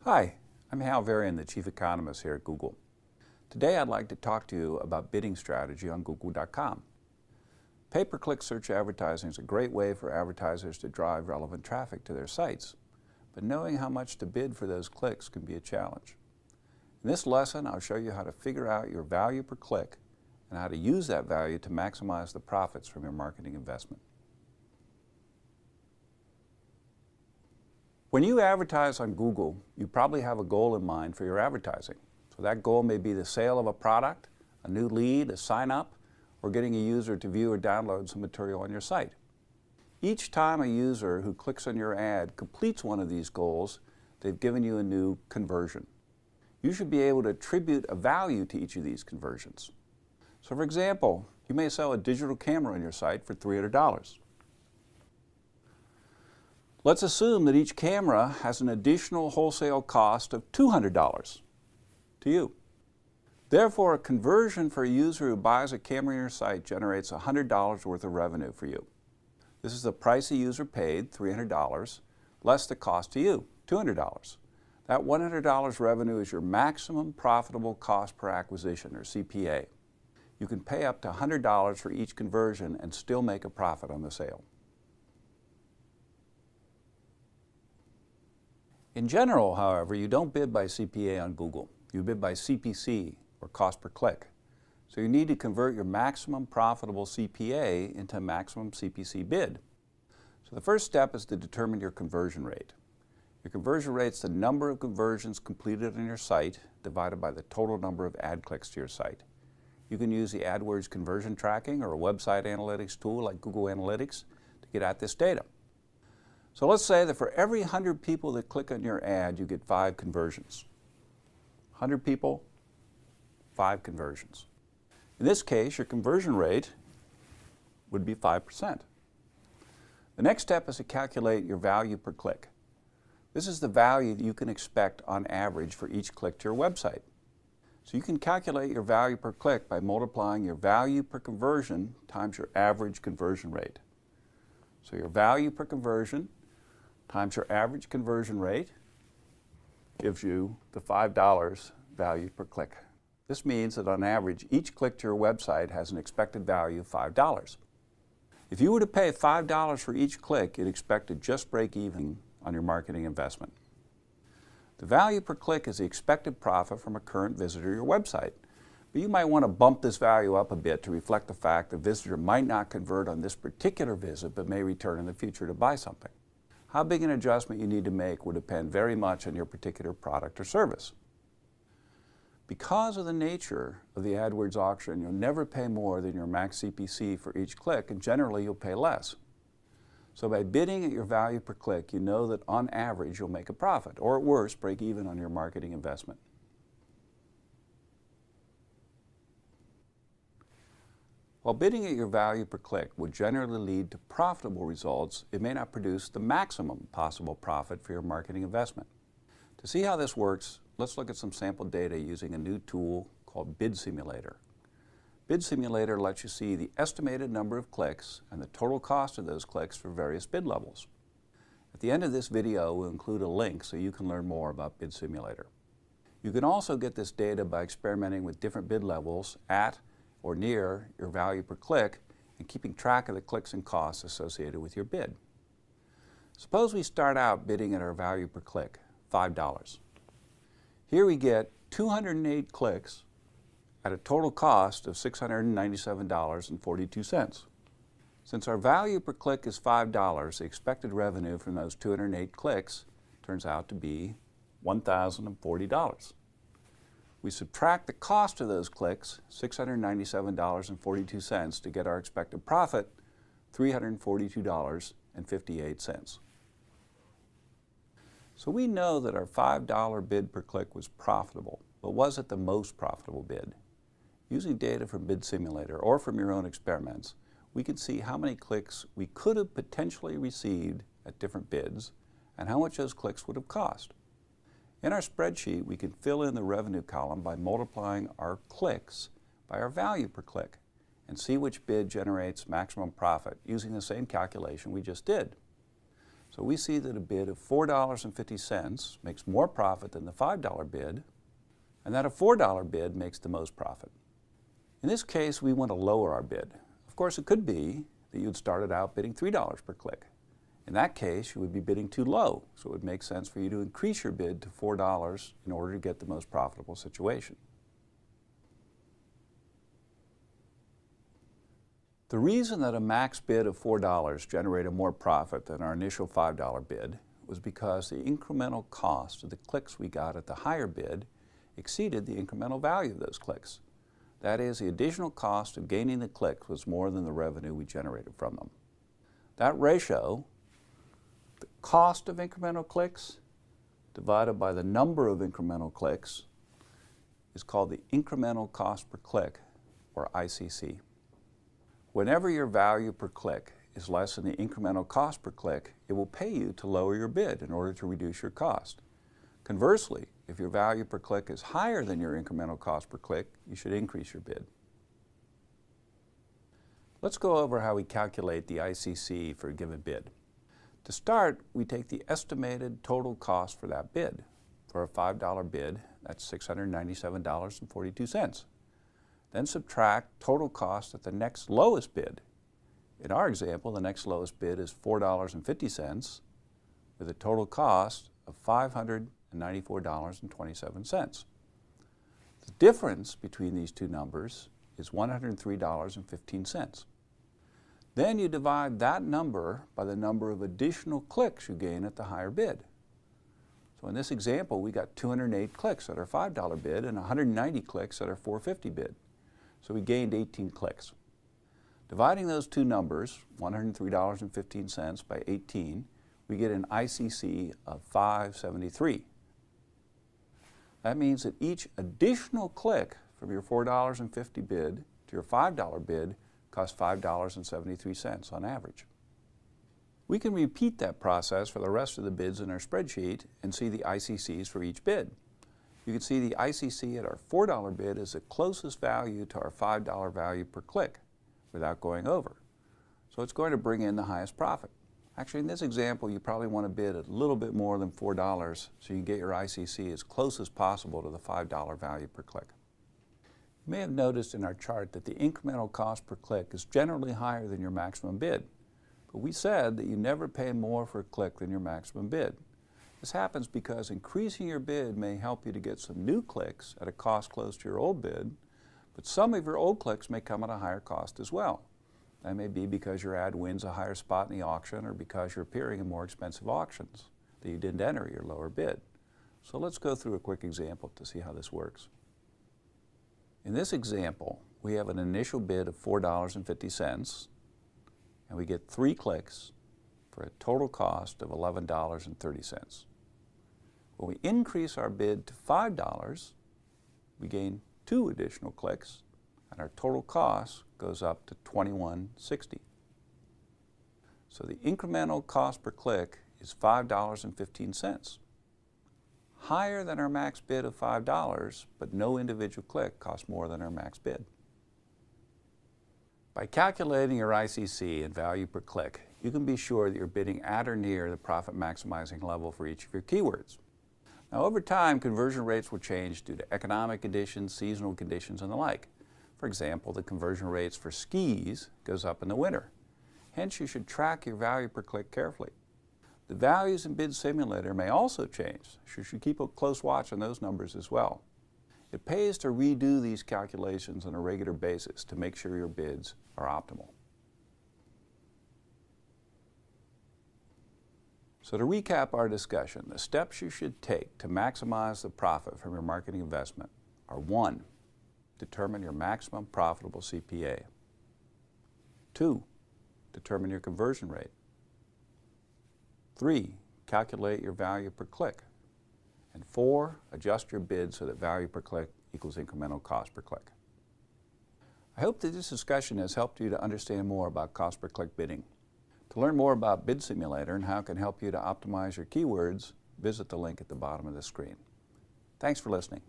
Hi, I'm Verme, the Chief Economist here at Google. Today I'd like to talk to you about bidding strategy on Google.com. Pay-per-click search advertising is a great way for advertisers to drive relevant traffic to their sites, but knowing how much to bid for those clicks can be a challenge. In this lesson, I'll show you how to figure out your value per click and how to use that value to maximize the profits from your marketing investment. When you advertise on Google, you probably have a goal in mind for your advertising. So that goal may be the sale of a product, a new lead, a sign-up, or getting a user to view or download some material on your site. Each time a user who clicks on your ad completes one of these goals, they've given you a new conversion. You should be able to attribute a value to each of these conversions. So for example, you may sell a digital camera on your site for $300. Let's assume that each camera has an additional wholesale cost of $200 to you. Therefore, a conversion for a user who buys a camera on your site generates $100 worth of revenue for you. This is the price a user paid, $300, less the cost to you, $200. That $100 revenue is your maximum profitable cost per acquisition, or CPA. You can pay up to $100 for each conversion and still make a profit on the sale. In general, however, you don't bid by CPA on Google. You bid by CPC, or cost per click. So you need to convert your maximum profitable CPA into a maximum CPC bid. So the first step is to determine your conversion rate. Your conversion rate is the number of conversions completed on your site divided by the total number of ad clicks to your site. You can use the AdWords conversion tracking or a website analytics tool like Google Analytics to get at this data. So let's say that for every 100 people that click on your ad, you get 5 conversions. 100 people, 5 conversions. In this case, your conversion rate would be 5%. The next step is to calculate your value per click. This is the value that you can expect on average for each click to your website. So you can calculate your value per click by multiplying your value per conversion times your average conversion rate. So your value per conversion times your average conversion rate gives you the $5 value per click. This means that on average, each click to your website has an expected value of $5. If you were to pay $5 for each click, you'd expect to just break even on your marketing investment. The value per click is the expected profit from a current visitor to your website. But you might want to bump this value up a bit to reflect the fact the visitor might not convert on this particular visit but may return in the future to buy something. How big an adjustment you need to make will depend very much on your particular product or service. Because of the nature of the AdWords auction, you'll never pay more than your max CPC for each click, and generally you'll pay less. So by bidding at your value per click, you know that on average you'll make a profit, or at worst, break even on your marketing investment. While bidding at your value per click would generally lead to profitable results, it may not produce the maximum possible profit for your marketing investment. To see how this works, let's look at some sample data using a new tool called Bid Simulator. Bid Simulator lets you see the estimated number of clicks and the total cost of those clicks for various bid levels. At the end of this video, we'll include a link so you can learn more about Bid Simulator. You can also get this data by experimenting with different bid levels at or near your value per click and keeping track of the clicks and costs associated with your bid. Suppose we start out bidding at our value per click, $5. Here we get 208 clicks at a total cost of $697.42. Since our value per click is $5, the expected revenue from those 208 clicks turns out to be $1,040. We subtract the cost of those clicks, $697.42, to get our expected profit, $342.58. So we know that our $5 bid per click was profitable, but was it the most profitable bid? Using data from Bid Simulator or from your own experiments, we can see how many clicks we could have potentially received at different bids and how much those clicks would have cost. In our spreadsheet, we can fill in the revenue column by multiplying our clicks by our value per click and see which bid generates maximum profit using the same calculation we just did. So we see that a bid of $4.50 makes more profit than the $5 bid, and that a $4 bid makes the most profit. In this case, we want to lower our bid. Of course, it could be that you'd started out bidding $3 per click. In that case, you would be bidding too low, so it would make sense for you to increase your bid to $4 in order to get the most profitable situation. The reason that a max bid of $4 generated more profit than our initial $5 bid was because the incremental cost of the clicks we got at the higher bid exceeded the incremental value of those clicks. That is, the additional cost of gaining the clicks was more than the revenue we generated from them. That ratio, the cost of incremental clicks divided by the number of incremental clicks, is called the incremental cost per click, or ICC. Whenever your value per click is less than the incremental cost per click, it will pay you to lower your bid in order to reduce your cost. Conversely, if your value per click is higher than your incremental cost per click, you should increase your bid. Let's go over how we calculate the ICC for a given bid. To start, we take the estimated total cost for that bid. For a $5 bid, that's $697.42. Then subtract total cost at the next lowest bid. In our example, the next lowest bid is $4.50 with a total cost of $594.27. The difference between these two numbers is $103.15. Then you divide that number by the number of additional clicks you gain at the higher bid. So in this example, we got 208 clicks at our $5 bid and 190 clicks at our $4.50 bid. So we gained 18 clicks. Dividing those two numbers, $103.15 by 18, we get an ICC of $5.73. That means that each additional click from your $4.50 bid to your $5 bid costs $5.73 on average. We can repeat that process for the rest of the bids in our spreadsheet and see the ICCs for each bid. You can see the ICC at our $4 bid is the closest value to our $5 value per click without going over. So it's going to bring in the highest profit. Actually, in this example, you probably want to bid a little bit more than $4 so you can get your ICC as close as possible to the $5 value per click. You may have noticed in our chart that the incremental cost per click is generally higher than your maximum bid. But we said that you never pay more for a click than your maximum bid. This happens because increasing your bid may help you to get some new clicks at a cost close to your old bid, but some of your old clicks may come at a higher cost as well. That may be because your ad wins a higher spot in the auction or because you're appearing in more expensive auctions that you didn't enter your lower bid. So let's go through a quick example to see how this works. In this example, we have an initial bid of $4.50 and we get 3 clicks for a total cost of $11.30. When we increase our bid to $5, we gain 2 additional clicks and our total cost goes up to $21.60. So the incremental cost per click is $5.15. Higher than our max bid of $5, but no individual click costs more than our max bid. By calculating your ICC and value per click, you can be sure that you're bidding at or near the profit maximizing level for each of your keywords. Now, over time, conversion rates will change due to economic conditions, seasonal conditions, and the like. For example, the conversion rates for skis goes up in the winter. Hence, you should track your value per click carefully. The values in Bid Simulator may also change, so you should keep a close watch on those numbers as well. It pays to redo these calculations on a regular basis to make sure your bids are optimal. So to recap our discussion, the steps you should take to maximize the profit from your marketing investment are: 1, determine your maximum profitable CPA. 2, determine your conversion rate. 3, calculate your value per click. And 4, adjust your bid so that value per click equals incremental cost per click. I hope that this discussion has helped you to understand more about cost per click bidding. To learn more about Bid Simulator and how it can help you to optimize your keywords, visit the link at the bottom of the screen. Thanks for listening.